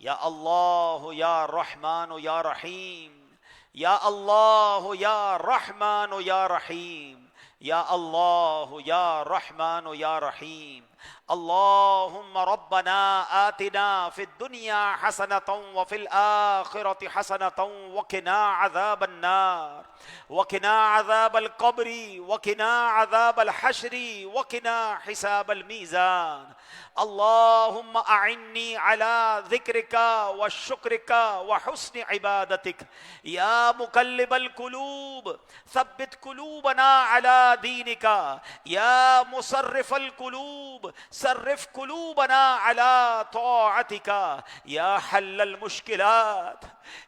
یا اللہ یا رحمان یا رحیم، یا اللہ یا رحمان یا رحیم، یا اللہ یا رحمان یا رحیم۔ اللہم ربنا آتنا فی الدنیا حسنۃ وفی الآخرۃ حسنۃ وقنا عذاب النار وقنا عذاب القبر وقنا عذاب الحشر وقنا حساب الميزان۔ اللہم اعنی علی ذکرک وشکرک وحسن عبادتک، یا مقلب القلوب ثبت قلوبنا علی دینک، یا مصرف القلوب صرف قلوبنا علی طاعتک، یا حل المشکلات،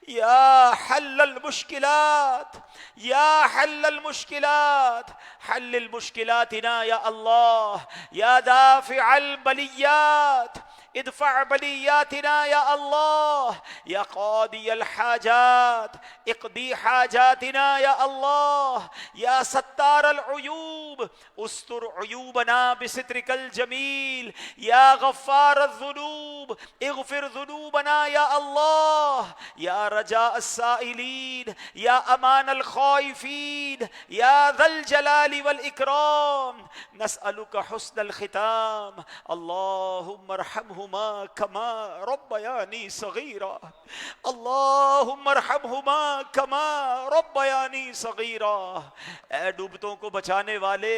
یا حل المشکلات، یا حل المشکلات، حل المشکلاتنا یا اللہ، یا دافع البلیات ادفع بلیاتنا یا اللہ، یا قاضی الحاجات اقضی حاجاتنا یا اللہ، یا ستار العیوب استر عیوبنا بسترک الجمیل، یا غفار الذنوب اغفر ذنوبنا یا اللہ، یا رجاء السائلین، یا امان الخائفین، یا ذا الجلال والاکرام، نسألک حسن الختام۔ اللہم ارحمہما کما ربیانی صغیرا، اللہم ارحمہما کما ربیانی صغیرا۔ اے ڈوبتوں کو بچانے والے،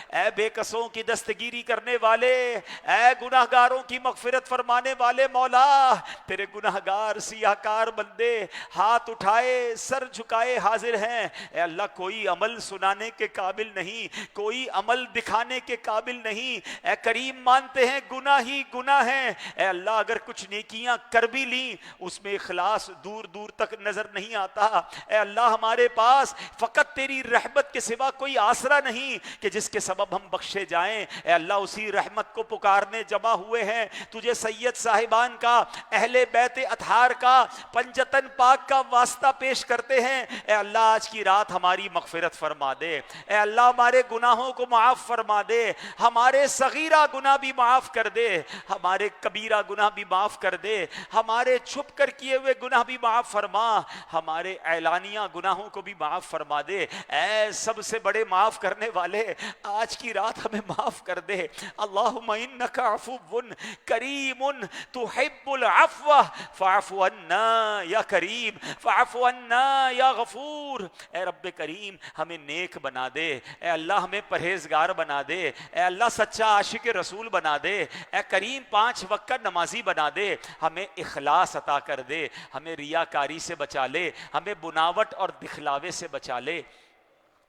اے بے کسوں کی دستگیری کرنے والے، اے گناہگاروں کی مغفرت فرمانے والے مولا، تیرے گناہگار سیاہکار بندے ہاتھ اٹھائے سر جھکائے حاضر ہیں۔ اے اللہ کوئی عمل سنانے کے قابل نہیں، کوئی عمل دکھانے کے قابل نہیں، اے کریم مانتے ہیں گناہ ہی گناہ ہیں۔ اے اللہ اگر کچھ نیکیاں کر بھی لیں اس میں اخلاص دور دور تک نظر نہیں آتا۔ اے اللہ ہمارے پاس فقط تیری رحمت کے سوا کوئی آسرا نہیں کہ جس کے سبب ہم بخشے جائیں۔ اے اللہ اسی رحمت کو پکارنے جمع ہوئے ہیں، تجھے سید صاحبان کا، اہل بیت اطہار کا، پنجتن پاک کا واسطہ پیش کرتے ہیں۔ اے اللہ آج کی رات ہماری مغفرت فرما دے، اے اللہ ہمارے گناہوں کو معاف فرما دے، ہمارے صغیرہ گناہ بھی معاف کر دے، ہمارے کبیرہ گناہ بھی معاف کر دے، ہمارے چھپ کر کیے ہوئے گناہ بھی معاف فرما، ہمارے اعلانیہ گناہوں کو بھی معاف فرما دے۔ اے سب سے بڑے معاف کرنے والے آج کی رات ہمیں معاف کر دے۔ اللہم انک عفو کریم تحب العفو فاعف عنا یا کریم، فاعف عنا یا غفور۔ اے رب کریم ہمیں نیک بنا دے، اے اللہ ہمیں پرہیزگار بنا دے، اے اللہ سچا عاشق رسول بنا دے، اے کریم 5 وقت کا نمازی بنا دے، ہمیں اخلاص عطا کر دے، ہمیں ریاکاری سے بچا لے، ہمیں بناوٹ اور دکھلاوے سے بچا لے،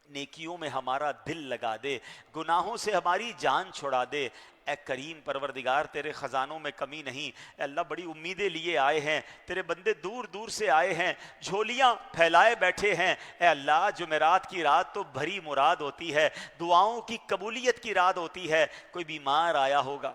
نیکیوں میں ہمارا دل لگا دے، گناہوں سے ہماری جان چھڑا دے۔ اے کریم پروردگار تیرے خزانوں میں کمی نہیں۔ اے اللہ بڑی امیدیں لیے آئے ہیں، تیرے بندے دور دور سے آئے ہیں، جھولیاں پھیلائے بیٹھے ہیں۔ اے اللہ جمعرات کی رات تو بھری مراد ہوتی ہے، دعاؤں کی قبولیت کی رات ہوتی ہے۔ کوئی بیمار آیا ہوگا،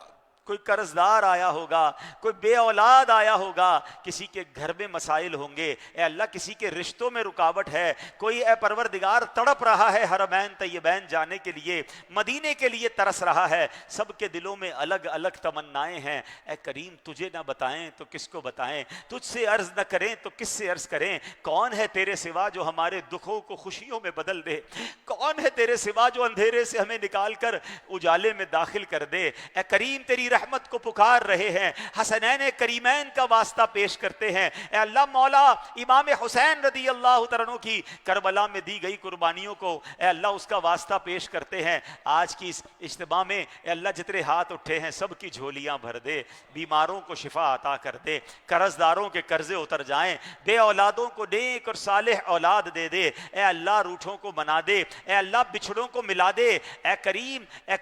کوئی قرض دار آیا ہوگا، کوئی بے اولاد آیا ہوگا، کسی کے گھر میں مسائل ہوں گے، اے اللہ کسی کے رشتوں میں رکاوٹ ہے، کوئی اے پروردگار تڑپ رہا ہے حرمین طیبین جانے کے لیے، مدینے کے لیے ترس رہا ہے، سب کے دلوں میں الگ الگ تمنائیں ہیں۔ اے کریم تجھے نہ بتائیں تو کس کو بتائیں، تجھ سے عرض نہ کریں تو کس سے عرض کریں؟ کون ہے تیرے سوا جو ہمارے دکھوں کو خوشیوں میں بدل دے؟ کون ہے تیرے سوا جو اندھیرے سے ہمیں نکال کر اجالے میں داخل کر دے؟ اے کریم تیری رحمت کو پکار رہے ہیں، حسنین کریمین کا واسطہ پیش کرتے ہیں۔ اے اللہ مولا امام حسین رضی اللہ تعالیٰ عنہ کی کربلا میں دی گئی قربانیوں کو اے اللہ اس کا واسطہ پیش کرتے ہیں۔ آج کی اس اجتماع میں اے اللہ جتنے ہاتھ اٹھے ہیں سب کی جھولیاں بھر دے، بیماروں کو شفا عطا کر دے، قرض داروں کے قرضے اتر جائیں، بے اولادوں کو نیک اور صالح اولاد دے دے، اے اللہ روٹھوں کو منا دے، اے اللہ بچھڑوں کو ملا دے، اے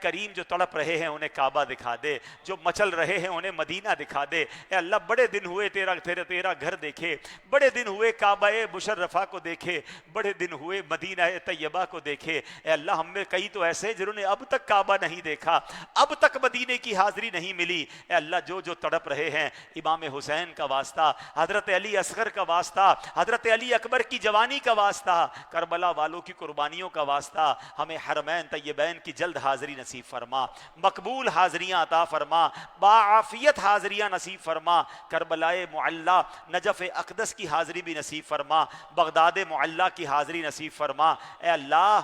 کریم جو تڑپ رہے ہیں انہیں کعبہ دکھا دے، جو مچل رہے ہیں انہیں مدینہ دکھا دے۔ اے اللہ بڑے دن ہوئے تیرا گھر دیکھے، بڑے دن ہوئے کعبہ مشرفہ کو دیکھے، بڑے دن ہوئے مدینہ طیبہ کو دیکھے۔ اے اللہ ہم میں کئی تو ایسے جنہوں نے اب تک کعبہ نہیں دیکھا، اب تک مدینے کی حاضری نہیں ملی۔ اے اللہ جو تڑپ رہے ہیں امام حسین کا واسطہ، حضرت علی اصغر کا واسطہ، حضرت علی اکبر کی جوانی کا واسطہ، کربلا والوں کی قربانیوں کا واسطہ، ہمیں حرمین طیبین کی جلد حاضری نصیب فرما، مقبول حاضریاں عطا فرما۔ فرما، باعافیت حاضریاں نصیب فرما، کربلائے معلی نجف اقدس کی حاضری بھی نصیب فرما، بغداد معلی کی حاضری نصیب فرما۔ اے اللہ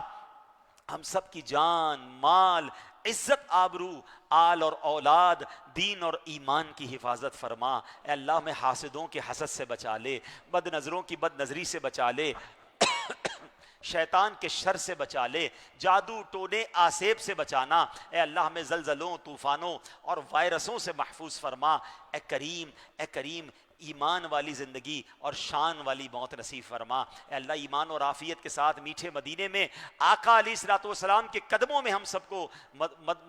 ہم سب کی جان، مال، عزت، آبرو، آل اور اولاد، دین اور ایمان کی حفاظت فرما۔ اے اللہ ہمیں حاسدوں کے حسد سے بچا لے، بد نظروں کی بد نظری سے بچا لے، شیطان کے شر سے بچا لے، جادو ٹونے آسیب سے بچانا۔ اے اللہ ہمیں زلزلوں، طوفانوں اور وائرسوں سے محفوظ فرما۔ اے کریم، اے کریم، ایمان والی زندگی اور شان والی موت نصیب فرما۔ اے اللہ ایمان اور عافیت کے ساتھ میٹھے مدینے میں آقا علیہ الصلوۃ والسلام کے قدموں میں ہم سب کو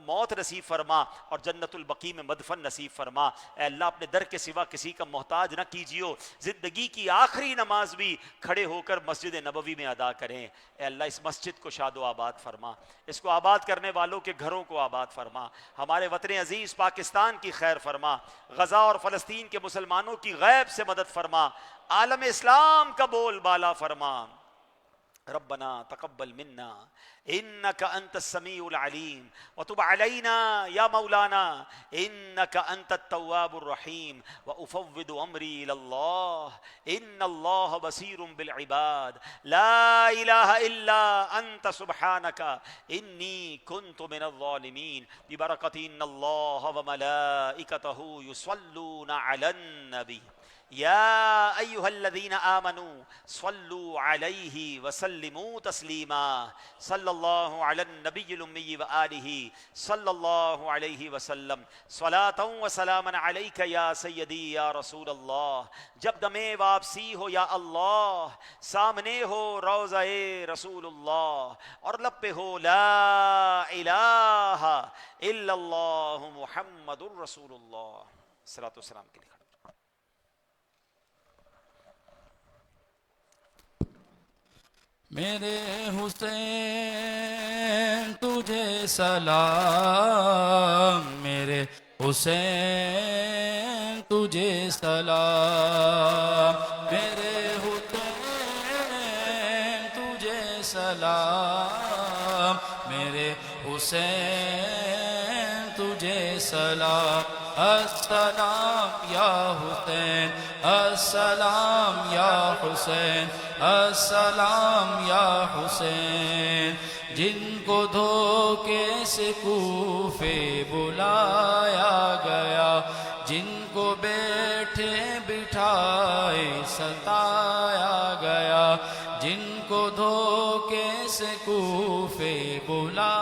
موت نصیب فرما اور جنت البقیع میں مدفن نصیب فرما۔ اے اللہ اپنے در کے سوا کسی کا محتاج نہ کیجیو، زندگی کی آخری نماز بھی کھڑے ہو کر مسجد نبوی میں ادا کریں۔ اے اللہ اس مسجد کو شاد و آباد فرما، اس کو آباد کرنے والوں کے گھروں کو آباد فرما، ہمارے وطن عزیز پاکستان کی خیر فرما، غزہ اور فلسطین کے مسلمانوں کی غیب سے مدد فرما، عالم اسلام کا بول بالا فرما۔ ربنا تقبل منا انك انت السميع العليم وتب علينا يا مولانا انك انت التواب الرحيم وافوض امري الى الله ان الله بصير بالعباد لا اله الا انت سبحانك اني كنت من الظالمين ببركة ان الله وملائكته يصلون على النبي يا أيها الذين آمنوا صلوا عليه وسلموا تسليما صلى الله على النبي الأمي وآله صلى الله عليه وسلم صلاة وسلاما عليك يا سيدي يا رسول اللہ۔ جب دمیں واپسی ہو یا اللہ، سامنے ہو روضہ رسول اللہ اور لب پہ ہو لا الہ الا اللہ محمد الرسول اللہ۔ صلاۃ والسلام کے لیے میرے حسین تجھے سلام، میرے حسین تجھے سلام، میرے حسین تجھے سلام، میرے حسین تجھے سلام۔ السلام یا حسین، السلام یا حسین، السلام یا حسین۔ جن کو دھوکے سے کوفے بلایا گیا، جن کو بیٹھے بٹھائے ستایا گیا، جن کو دھوکے سے کوفے بلایا